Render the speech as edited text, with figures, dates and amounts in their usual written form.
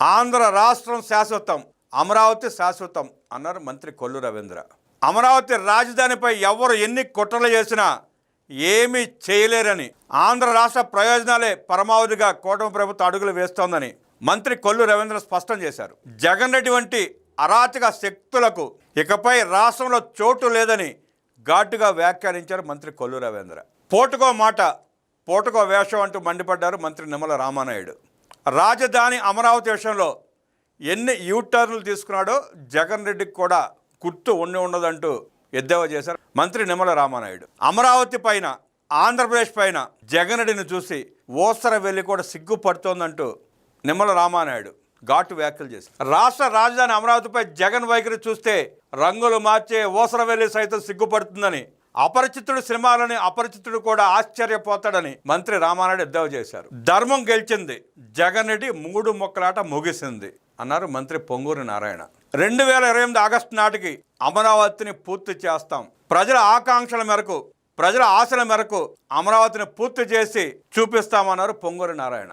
ఆంధ్ర రాష్ట్రం శాశ్వతం, అమరావతి శాశ్వతం అన్నారు మంత్రి కొల్లు రవీంద్ర. అమరావతి రాజధానిపై ఎవరు ఎన్ని కుట్రలు చేసినా ఏమీ చేయలేరని, ఆంధ్ర రాష్ట్ర ప్రయోజనాలే పరమావధిగా కూటమి ప్రభుత్వం అడుగులు వేస్తోందని మంత్రి కొల్లు రవీంద్ర స్పష్టం చేశారు. జగన్ రెడ్డి వంటి అరాచక శక్తులకు ఇకపై రాష్ట్రంలో చోటు లేదని ఘాటుగా వ్యాఖ్యానించారు మంత్రి కొల్లు రవీంద్ర. పూటకో మాట పూటకో వేషం అంటూ మండిపడ్డారు మంత్రి నిమ్మల రామానాయుడు. రాజధాని అమరావతి విషయంలో ఎన్ని యూటర్న్లు తీసుకున్నాడో జగన్ రెడ్డికి కూడా గుర్తు ఉండదంటూ ఎద్దేవా చేశారు మంత్రి నిమ్మల రామానాయుడు. అమరావతి పైన, ఆంధ్రప్రదేశ్ పైన జగన్ రెడ్డిని చూసి ఓసర వెళ్ళి కూడా సిగ్గుపడుతోందంటూ నిమ్మల రామానాయుడు ఘాటు వ్యాఖ్యలు చేశారు. రాష్ట్ర రాజధాని అమరావతిపై జగన్ వైఖరి చూస్తే రంగులు మార్చే ఓసర వెళ్ళి సైతం సిగ్గుపడుతుందని, అపరిచితుడు సినిమాలని అపరిచితుడు కూడా ఆశ్చర్యపోతాడని మంత్రి రామానాయుడు ఎద్దేవా చేశారు. ధర్మం గెలిచింది, జగన్ రెడ్డి 3 ముక్కలాట ముగిసింది అన్నారు మంత్రి పొంగూరు నారాయణ. 2028 ఆగస్టు నాటికి అమరావతిని పూర్తి చేస్తాం. ప్రజల ఆకాంక్షల మేరకు, ప్రజల ఆశల మేరకు అమరావతిని పూర్తి చేసి చూపిస్తామన్నారు పొంగూరు నారాయణ.